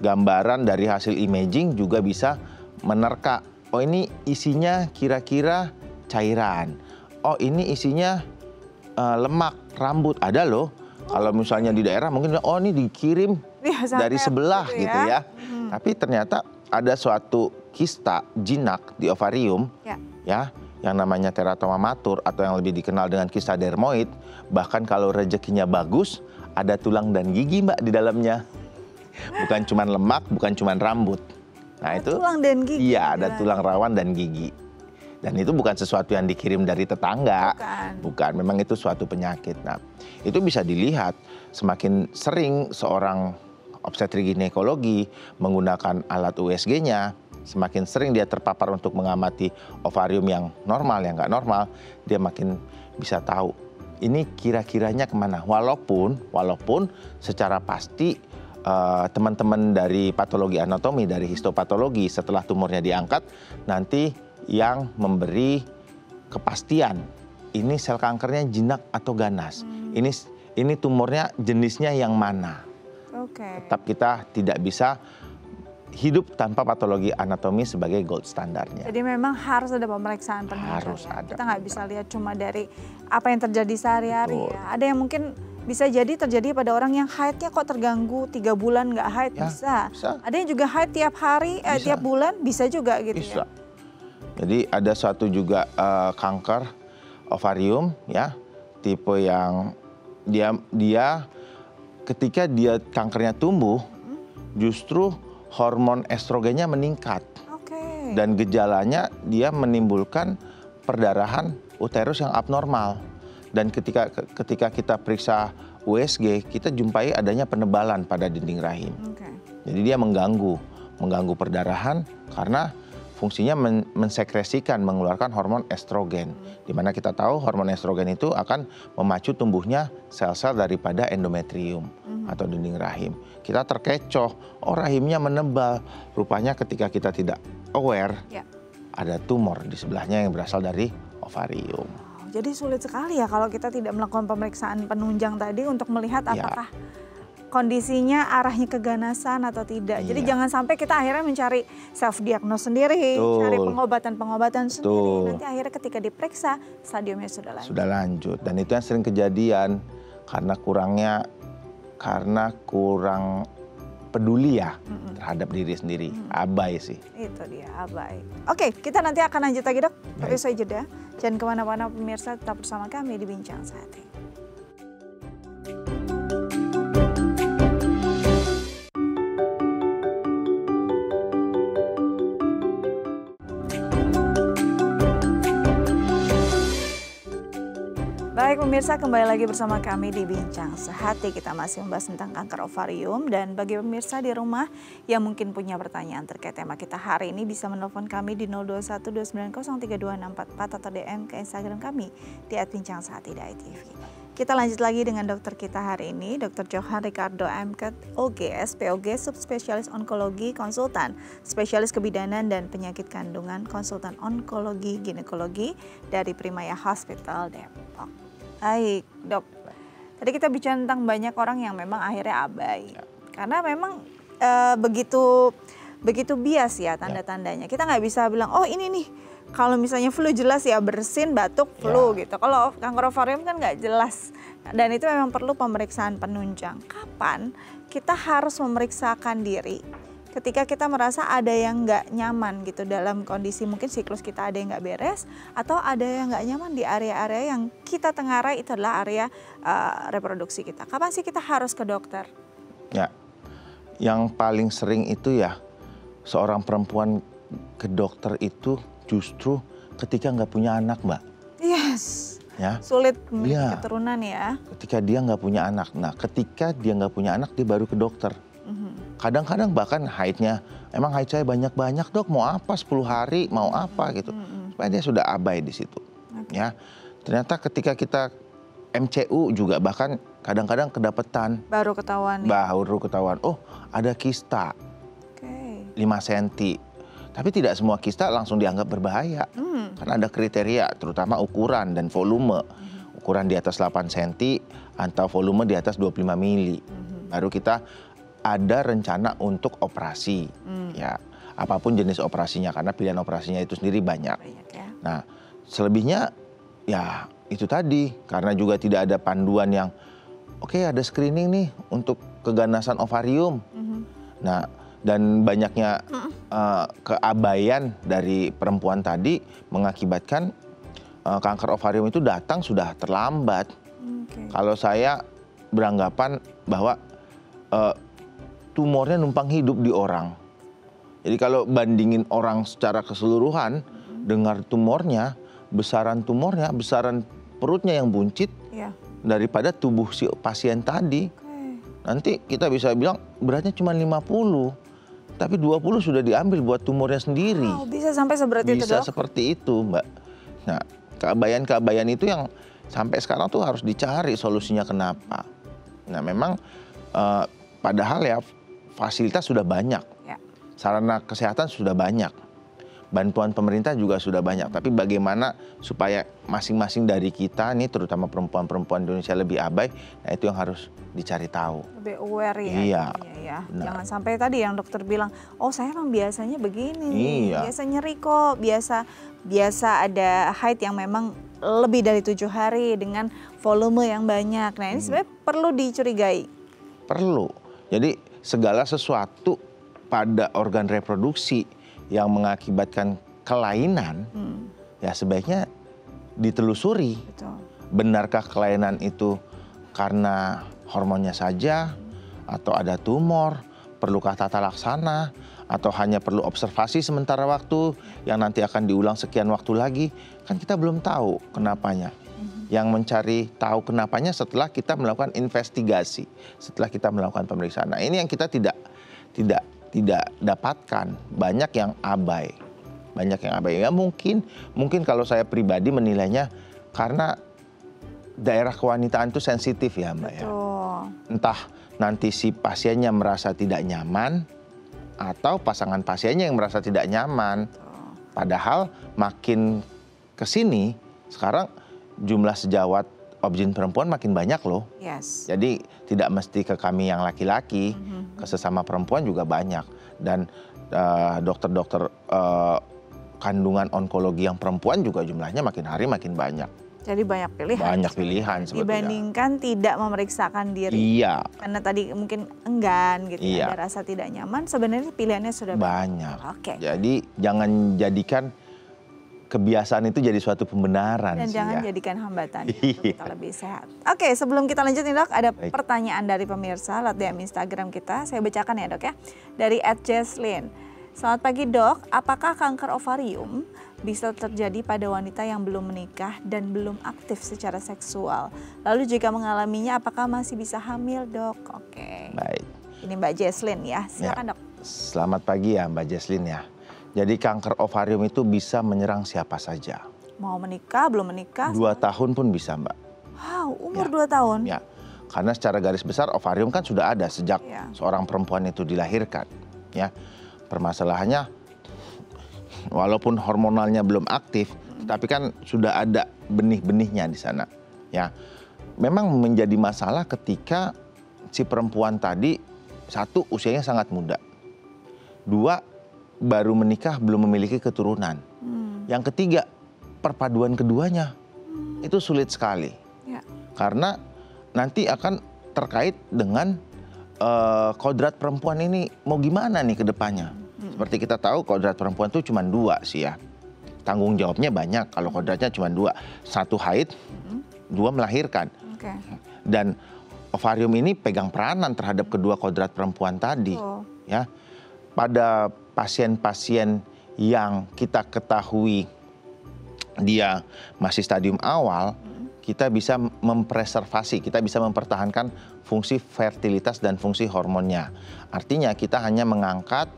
gambaran dari hasil imaging juga bisa menerka. Oh ini isinya kira-kira cairan. Oh ini isinya lemak, rambut. Ada loh. Kalau misalnya di daerah mungkin ini dikirim dari sebelah gitu ya. Tapi ternyata ada suatu kista jinak di ovarium ya yang namanya teratoma matur atau yang lebih dikenal dengan kista dermoid. Bahkan kalau rezekinya bagus ada tulang dan gigi Mbak di dalamnya. Bukan cuma lemak, bukan cuma rambut. Nah itu tulang dan gigi. Iya, ada tulang rawan dan gigi. Dan itu bukan sesuatu yang dikirim dari tetangga. Bukan, memang itu suatu penyakit. Nah, itu bisa dilihat semakin sering seorang obstetrik ginekologi menggunakan alat USG-nya, semakin sering dia terpapar untuk mengamati ovarium yang normal, yang nggak normal, dia makin bisa tahu ini kira-kiranya kemana. Walaupun secara pasti teman-teman dari patologi anatomi, dari histopatologi setelah tumornya diangkat, nanti yang memberi kepastian ini sel kankernya jinak atau ganas. Ini tumornya jenisnya yang mana. Tetap kita tidak bisa hidup tanpa patologi anatomi sebagai gold standarnya. Jadi memang harus ada pemeriksaan penunjang. Harus ada. Kita nggak bisa lihat cuma dari apa yang terjadi sehari-hari ya. Ada yang mungkin bisa jadi terjadi pada orang yang haidnya kok terganggu 3 bulan nggak haid, ya, bisa. Ada yang juga haid tiap hari, tiap bulan, bisa juga gitu ya. Jadi ada suatu juga kanker ovarium ya, tipe yang dia ketika dia kankernya tumbuh, justru hormon estrogennya meningkat. Dan gejalanya dia menimbulkan perdarahan uterus yang abnormal. Dan ketika kita periksa USG, kita jumpai adanya penebalan pada dinding rahim. Jadi dia mengganggu perdarahan karena fungsinya mensekresikan, mengeluarkan hormon estrogen. Di mana kita tahu hormon estrogen itu akan memacu tumbuhnya sel-sel daripada endometrium atau dinding rahim. Kita terkecoh, rahimnya menebal. Rupanya ketika kita tidak aware, ada tumor di sebelahnya yang berasal dari ovarium. Jadi sulit sekali ya kalau kita tidak melakukan pemeriksaan penunjang tadi untuk melihat apakah kondisinya arahnya keganasan atau tidak. Jadi jangan sampai kita akhirnya mencari self diagnose sendiri, cari pengobatan sendiri. Nanti akhirnya ketika diperiksa stadiumnya sudah lanjut. Sudah lanjut, dan itu yang sering kejadian karena kurang peduli ya terhadap diri sendiri. Abai sih. Itu dia, abai. Oke, kita nanti akan lanjut lagi, Dok. Tapi usai jeda. Jangan kemana-mana pemirsa, tetap bersama kami di Bincang Sehati. Baik pemirsa, kembali lagi bersama kami di Bincang Sehati. Kita masih membahas tentang kanker ovarium, dan bagi pemirsa di rumah yang mungkin punya pertanyaan terkait tema kita hari ini bisa menelpon kami di 0212903244 atau DM ke Instagram kami di @bincang_sehati.tv. Kita lanjut lagi dengan dokter kita hari ini, Dr. Johan Ricardo MKet OGS, POG, subspesialis onkologi, konsultan, spesialis kebidanan dan penyakit kandungan, konsultan onkologi, ginekologi dari Primaya Hospital Depok. Baik, Dok. Tadi kita bicara tentang banyak orang yang memang akhirnya abai. Karena memang begitu bias ya tanda-tandanya. Kita nggak bisa bilang, oh ini nih, kalau misalnya flu jelas ya bersin, batuk, flu gitu. Kalau kanker ovarium kan nggak jelas. Dan itu memang perlu pemeriksaan penunjang. Kapan kita harus memeriksakan diri? Ketika kita merasa ada yang nggak nyaman gitu dalam kondisi mungkin siklus kita ada yang nggak beres, atau ada yang nggak nyaman di area-area yang kita tengarai, itu adalah area reproduksi kita. Kapan sih kita harus ke dokter? Ya, yang paling sering itu ya seorang perempuan ke dokter itu justru ketika nggak punya anak, Mbak. Yes. Ya. Sulit memiliki keturunan ya. Ketika dia nggak punya anak. Nah, ketika dia nggak punya anak, dia baru ke dokter. Kadang-kadang bahkan haidnya, emang haid saya banyak-banyak, Dok, mau apa 10 hari, mau apa gitu. Supaya dia sudah abai di situ. Ya. Ternyata ketika kita MCU juga bahkan kadang-kadang kedapetan. Baru ketahuan. Oh, ada kista. 5 cm. Tapi tidak semua kista langsung dianggap berbahaya. Karena ada kriteria, terutama ukuran dan volume. Ukuran di atas 8 cm atau volume di atas 25 mili. Baru kita ada rencana untuk operasi, ya apapun jenis operasinya, karena pilihan operasinya itu sendiri banyak. Nah, selebihnya ya itu tadi, karena juga tidak ada panduan yang ada screening nih untuk keganasan ovarium. Nah, dan banyaknya keabaian dari perempuan tadi mengakibatkan kanker ovarium itu datang sudah terlambat. Kalau saya beranggapan bahwa tumornya numpang hidup di orang. Jadi kalau bandingin orang secara keseluruhan, dengar tumornya, besaran perutnya yang buncit daripada tubuh si pasien tadi. Nanti kita bisa bilang beratnya cuma 50, tapi 20 sudah diambil buat tumornya sendiri. Wow, bisa sampai seperti itu, Dok? Bisa seperti itu, Mbak. Nah, keabaian itu yang sampai sekarang tuh harus dicari solusinya kenapa. Nah, memang padahal ya fasilitas sudah banyak, sarana kesehatan sudah banyak. bantuan pemerintah juga sudah banyak. Tapi bagaimana supaya masing-masing dari kita nih, terutama perempuan-perempuan Indonesia lebih abai, nah itu yang harus dicari tahu. Lebih aware ya. Iya. Ya. Jangan sampai tadi yang dokter bilang, oh saya emang biasanya begini, biasa nyeri kok, biasa ada haid yang memang lebih dari 7 hari dengan volume yang banyak. Nah ini sebenarnya perlu dicurigai. Perlu. Jadi segala sesuatu pada organ reproduksi yang mengakibatkan kelainan, ya sebaiknya ditelusuri. Betul. Benarkah kelainan itu karena hormonnya saja, atau ada tumor, perlukah tata laksana, atau hanya perlu observasi sementara waktu yang nanti akan diulang sekian waktu lagi, kan kita belum tahu kenapanya. Yang mencari tahu kenapanya setelah kita melakukan investigasi, setelah kita melakukan pemeriksaan. Nah ini yang kita tidak dapatkan, banyak yang abai. Ya mungkin kalau saya pribadi menilainya karena daerah kewanitaan itu sensitif ya Mbak ya. Entah nanti si pasiennya merasa tidak nyaman atau pasangan pasiennya yang merasa tidak nyaman. Padahal makin kesini sekarang jumlah sejawat obgyn perempuan makin banyak loh. Jadi tidak mesti ke kami yang laki-laki, ke sesama perempuan juga banyak. Dan dokter-dokter kandungan onkologi yang perempuan juga jumlahnya makin hari makin banyak. Jadi banyak pilihan. Banyak pilihan sebetulnya. Dibandingkan tidak memeriksakan diri. Iya. Karena tadi mungkin enggan gitu, ada rasa tidak nyaman. Sebenarnya pilihannya sudah banyak. Oke. Jadi jangan jadikan kebiasaan itu jadi suatu pembenaran. Dan jangan jadikan hambatan untuk kita lebih sehat. Oke, sebelum kita lanjut nih Dok, ada pertanyaan dari pemirsa lewat DM Instagram kita. Saya bacakan ya Dok ya. Dari @Jesslyn. Selamat pagi Dok, apakah kanker ovarium bisa terjadi pada wanita yang belum menikah dan belum aktif secara seksual? Lalu jika mengalaminya apakah masih bisa hamil Dok? Oke. Baik. Ini Mbak Jesslyn ya, silakan Dok. Selamat pagi ya Mbak Jesslyn ya. Jadi kanker ovarium itu bisa menyerang siapa saja. Mau menikah, belum menikah? 2 tahun pun bisa Mbak. Wow, umur 2 tahun? Ya, karena secara garis besar ovarium kan sudah ada sejak seorang perempuan itu dilahirkan. Ya, permasalahannya walaupun hormonalnya belum aktif, tapi kan sudah ada benih-benihnya di sana. Ya, memang menjadi masalah ketika si perempuan tadi, 1 usianya sangat muda, 2 baru menikah belum memiliki keturunan. Yang ketiga, perpaduan keduanya itu sulit sekali. Karena nanti akan terkait dengan kodrat perempuan ini mau gimana nih ke depannya. Seperti kita tahu kodrat perempuan itu cuma 2 sih ya. Tanggung jawabnya banyak kalau kodratnya cuma 2. 1 haid, 2 melahirkan. Dan ovarium ini pegang peranan terhadap kedua kodrat perempuan tadi. Ya, pada pasien-pasien yang kita ketahui dia masih stadium awal, kita bisa mempreservasi, kita bisa mempertahankan fungsi fertilitas dan fungsi hormonnya. Artinya kita hanya mengangkat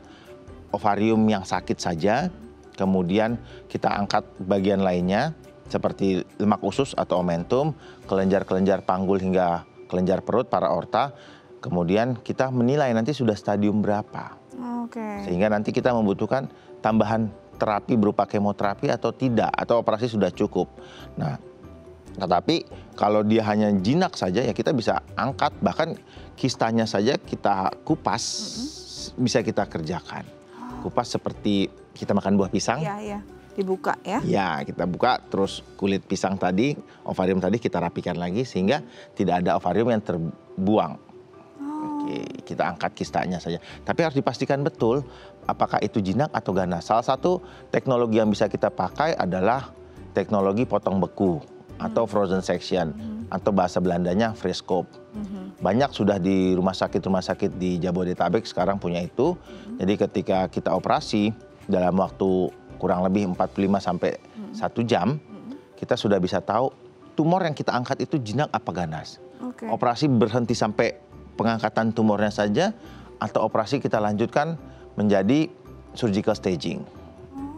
ovarium yang sakit saja, kemudian kita angkat bagian lainnya seperti lemak usus atau omentum, kelenjar-kelenjar panggul hingga kelenjar perut, para aorta. Kemudian kita menilai nanti sudah stadium berapa. Sehingga nanti kita membutuhkan tambahan terapi berupa kemoterapi atau tidak, atau operasi sudah cukup. Nah, tetapi kalau dia hanya jinak saja ya kita bisa angkat, bahkan kistanya saja kita kupas, bisa kita kerjakan. Kupas seperti kita makan buah pisang. Iya, dibuka ya. Ya, kita buka terus kulit pisang tadi, ovarium tadi kita rapikan lagi sehingga tidak ada ovarium yang terbuang. Kita angkat kistanya saja. Tapi harus dipastikan betul apakah itu jinak atau ganas. Salah satu teknologi yang bisa kita pakai adalah teknologi potong beku atau frozen section atau bahasa Belandanya frescope. Banyak sudah di rumah sakit di Jabodetabek sekarang punya itu. Jadi ketika kita operasi dalam waktu kurang lebih 45 sampai 1 jam, kita sudah bisa tahu tumor yang kita angkat itu jinak apa ganas. Operasi berhenti sampai pengangkatan tumornya saja, atau operasi kita lanjutkan menjadi surgical staging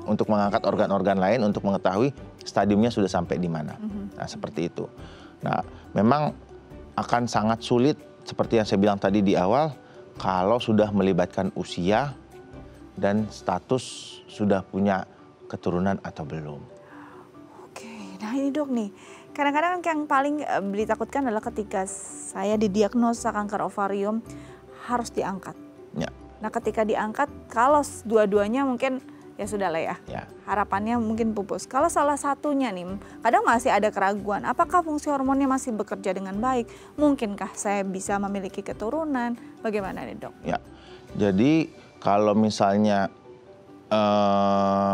untuk mengangkat organ-organ lain untuk mengetahui stadiumnya sudah sampai di mana. Nah, seperti itu. Nah, memang akan sangat sulit seperti yang saya bilang tadi di awal kalau sudah melibatkan usia dan status sudah punya keturunan atau belum. Oke, nah ini dok nih, kadang-kadang yang paling ditakutkan adalah ketika saya didiagnosa kanker ovarium harus diangkat. Ya. Nah ketika diangkat, kalau dua-duanya mungkin ya sudah lah ya, harapannya mungkin pupus. Kalau salah satunya nih, kadang masih ada keraguan, apakah fungsi hormonnya masih bekerja dengan baik? Mungkinkah saya bisa memiliki keturunan? Bagaimana nih dok? Ya, jadi kalau misalnya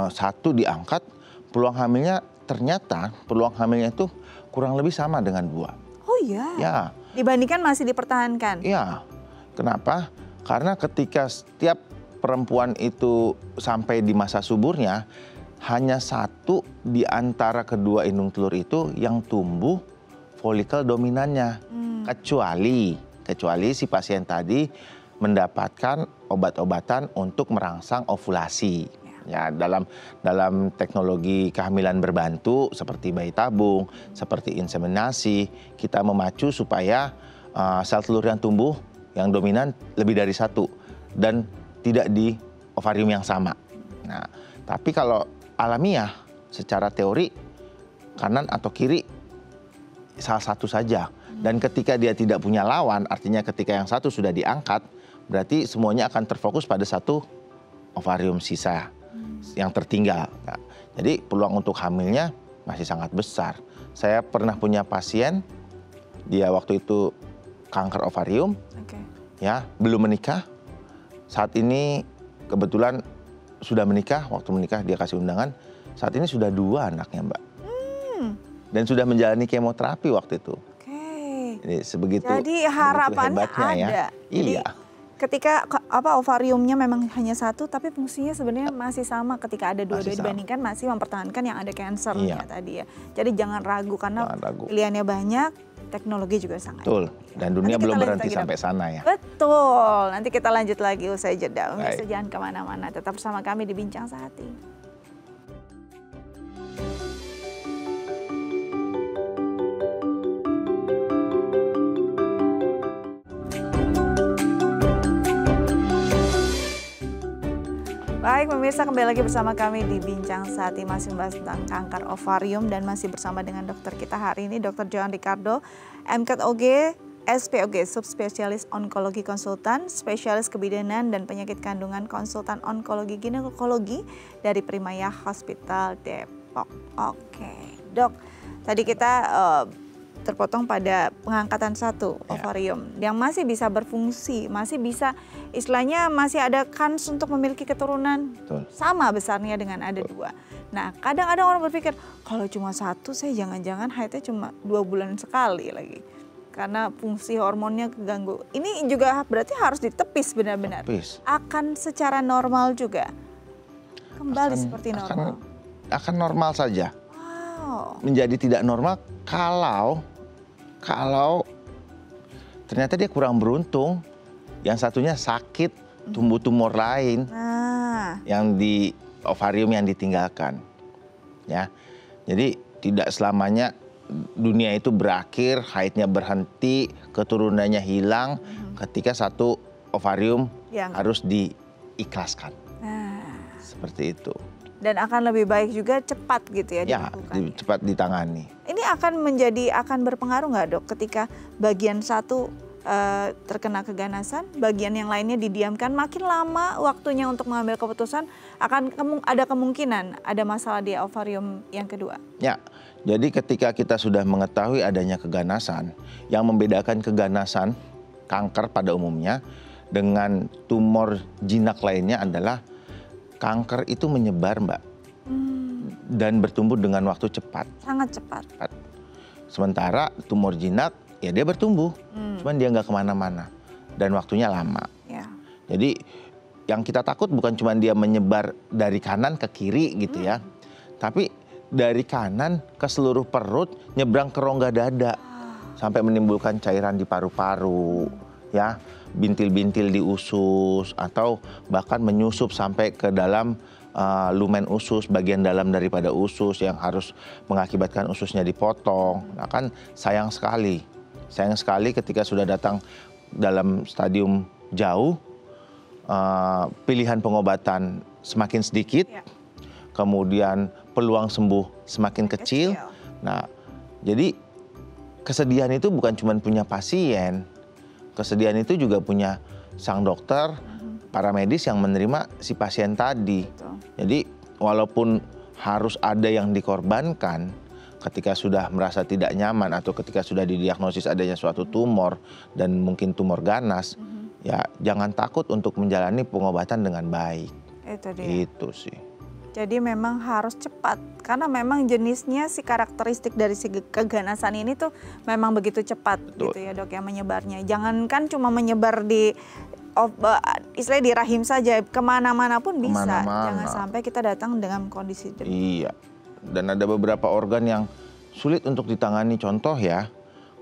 satu diangkat, peluang hamilnya ternyata itu kurang lebih sama dengan 2. Oh iya? Ya. Dibandingkan masih dipertahankan? Iya. Kenapa? Karena ketika setiap perempuan itu sampai di masa suburnya, hanya satu di antara kedua indung telur itu yang tumbuh folikel dominannya. Kecuali si pasien tadi mendapatkan obat-obatan untuk merangsang ovulasi. Ya, dalam teknologi kehamilan berbantu seperti bayi tabung, seperti inseminasi, kita memacu supaya sel telur yang tumbuh yang dominan lebih dari 1 dan tidak di ovarium yang sama. Nah, tapi kalau alamiah secara teori kanan atau kiri salah satu saja. Dan ketika dia tidak punya lawan, artinya ketika yang satu sudah diangkat, berarti semuanya akan terfokus pada satu ovarium sisa yang tertinggal. Nah, jadi peluang untuk hamilnya masih sangat besar. Saya pernah punya pasien, dia waktu itu kanker ovarium, ya belum menikah. Saat ini kebetulan sudah menikah, waktu menikah dia kasih undangan. Saat ini sudah 2 anaknya Mbak. Dan sudah menjalani kemoterapi waktu itu. Jadi Jadi harapannya ada. Ya. Iya. Ketika ovariumnya memang hanya 1, tapi fungsinya sebenarnya masih sama ketika ada 2 dibandingkan masih mempertahankan yang ada cancernya tadi ya. Jadi jangan ragu karena pilihannya banyak, teknologi juga sangat. Betul. Dan dunia belum berhenti sampai sana ya. Betul. Nanti kita lanjut lagi usai jeda. Pemirsa jangan kemana-mana. Tetap bersama kami di Bincang Sehati. Baik pemirsa, kembali lagi bersama kami di Bincang Sehati, masih membahas tentang kanker ovarium dan masih bersama dengan dokter kita hari ini, Dr. Johan Ricardo, MKOG, SPOG, Subspesialis Onkologi Konsultan, Spesialis Kebidanan dan Penyakit Kandungan, Konsultan Onkologi Ginekologi dari Primaya Hospital Depok. Oke, dok, tadi kita terpotong pada pengangkatan 1 ovarium yang masih bisa berfungsi, masih bisa istilahnya masih ada kans untuk memiliki keturunan. Betul. Sama besarnya dengan ada 2. Nah kadang-kadang orang berpikir kalau cuma 1 saya jangan-jangan haidnya cuma 2 bulan sekali lagi. Karena fungsi hormonnya keganggu. Ini juga berarti harus ditepis benar-benar. Akan secara normal juga? Kembali seperti normal? Akan normal saja. Wow. Menjadi tidak normal kalau ternyata dia kurang beruntung, yang satunya sakit, tumbuh tumor lain, yang di ovarium yang ditinggalkan, ya. Jadi tidak selamanya dunia itu berakhir, haidnya berhenti, keturunannya hilang, ketika satu ovarium harus diikhlaskan, seperti itu. Dan akan lebih baik juga cepat gitu ya dilakukan. Ya, cepat ditangani. Ini akan berpengaruh nggak dok ketika bagian 1 terkena keganasan, bagian yang lainnya didiamkan, makin lama waktunya untuk mengambil keputusan akan ada kemungkinan ada masalah di ovarium yang kedua? Ya, jadi ketika kita sudah mengetahui adanya keganasan, yang membedakan keganasan kanker pada umumnya dengan tumor jinak lainnya adalah kanker itu menyebar Mbak, dan bertumbuh dengan waktu cepat. Sangat cepat. Sementara tumor jinak ya dia bertumbuh, cuman dia nggak kemana-mana dan waktunya lama. Ya. Jadi yang kita takut bukan cuma dia menyebar dari kanan ke kiri gitu ya, tapi dari kanan ke seluruh perut, nyebrang ke rongga dada, sampai menimbulkan cairan di paru-paru, ya. Bintil-bintil di usus atau bahkan menyusup sampai ke dalam lumen usus, bagian dalam daripada usus yang harus mengakibatkan ususnya dipotong. Nah kan sayang sekali ketika sudah datang dalam stadium jauh, pilihan pengobatan semakin sedikit, kemudian peluang sembuh semakin kecil. Nah, jadi kesedihan itu bukan cuma punya pasien, kesedihan itu juga punya sang dokter, para medis yang menerima si pasien tadi. Jadi walaupun harus ada yang dikorbankan ketika sudah merasa tidak nyaman atau ketika sudah didiagnosis adanya suatu tumor dan mungkin tumor ganas, ya jangan takut untuk menjalani pengobatan dengan baik. Itu dia. Itu sih. Jadi memang harus cepat karena memang jenisnya si karakteristik dari si keganasan ini tuh memang begitu cepat. Betul. Gitu ya dok ya menyebarnya. Jangankan cuma menyebar di istilahnya di rahim saja, kemana-mana pun bisa. Jangan sampai kita datang dengan kondisi demikian. Iya. Dan ada beberapa organ yang sulit untuk ditangani. Contoh ya,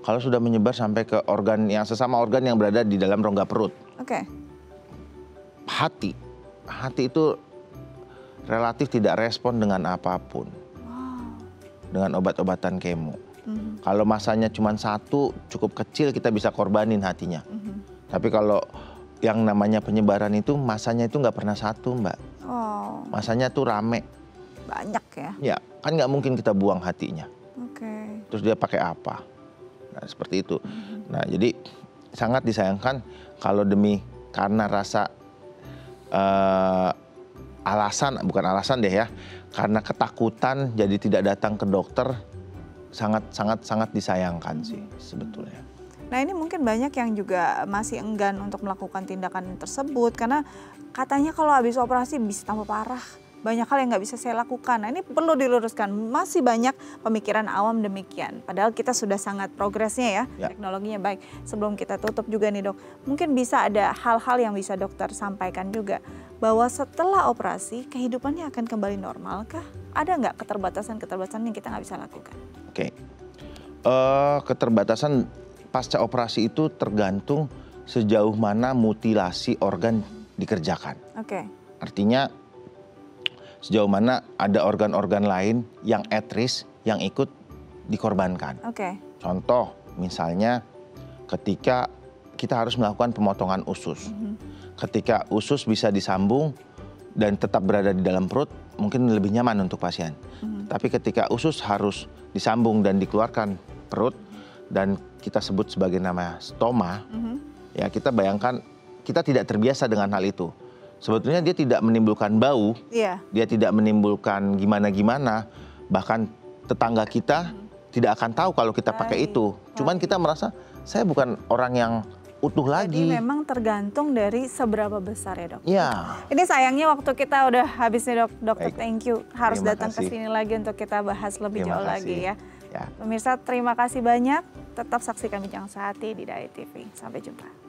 kalau sudah menyebar sampai ke organ yang sesama organ yang berada di dalam rongga perut. Oke. Hati. Hati itu relatif tidak respon dengan apapun. Dengan obat-obatan kemo. Kalau masanya cuma satu, cukup kecil kita bisa korbanin hatinya. Tapi kalau yang namanya penyebaran itu masanya itu nggak pernah satu, Mbak. Masanya tuh rame. Banyak ya? Ya, kan nggak mungkin kita buang hatinya. Terus dia pakai apa? Nah, seperti itu. Nah, jadi sangat disayangkan kalau karena rasa bukan alasan deh ya, karena ketakutan jadi tidak datang ke dokter, sangat disayangkan sih sebetulnya. Nah ini mungkin banyak yang juga masih enggan untuk melakukan tindakan tersebut karena katanya kalau habis operasi bisa tambah parah. Banyak hal yang nggak bisa saya lakukan. Nah ini perlu diluruskan, masih banyak pemikiran awam demikian. Padahal kita sudah sangat progresnya ya, teknologinya baik. Sebelum kita tutup juga nih dok, mungkin bisa ada hal-hal yang bisa dokter sampaikan juga. Bahwa setelah operasi kehidupannya akan kembali normal kah? Ada nggak keterbatasan-keterbatasan yang kita nggak bisa lakukan? Oke, keterbatasan pasca operasi itu tergantung sejauh mana mutilasi organ dikerjakan. Artinya sejauh mana ada organ-organ lain yang at risk yang ikut dikorbankan. Contoh misalnya ketika kita harus melakukan pemotongan usus. Ketika usus bisa disambung dan tetap berada di dalam perut mungkin lebih nyaman untuk pasien. Tapi ketika usus harus disambung dan dikeluarkan perut dan kita sebut sebagai nama stoma, ya kita bayangkan kita tidak terbiasa dengan hal itu. Sebetulnya dia tidak menimbulkan bau, dia tidak menimbulkan gimana-gimana, bahkan tetangga kita tidak akan tahu kalau kita pakai itu. Cuman kita merasa saya bukan orang yang utuh lagi. Jadi memang tergantung dari seberapa besar ya dok? Iya. Ini sayangnya waktu kita udah habis nih dok. Dokter thank you. Harus datang ke sini lagi untuk kita bahas lebih jauh lagi ya. Pemirsa terima kasih banyak. Tetap saksikan Bincang Sehati di Diet TV. Sampai jumpa.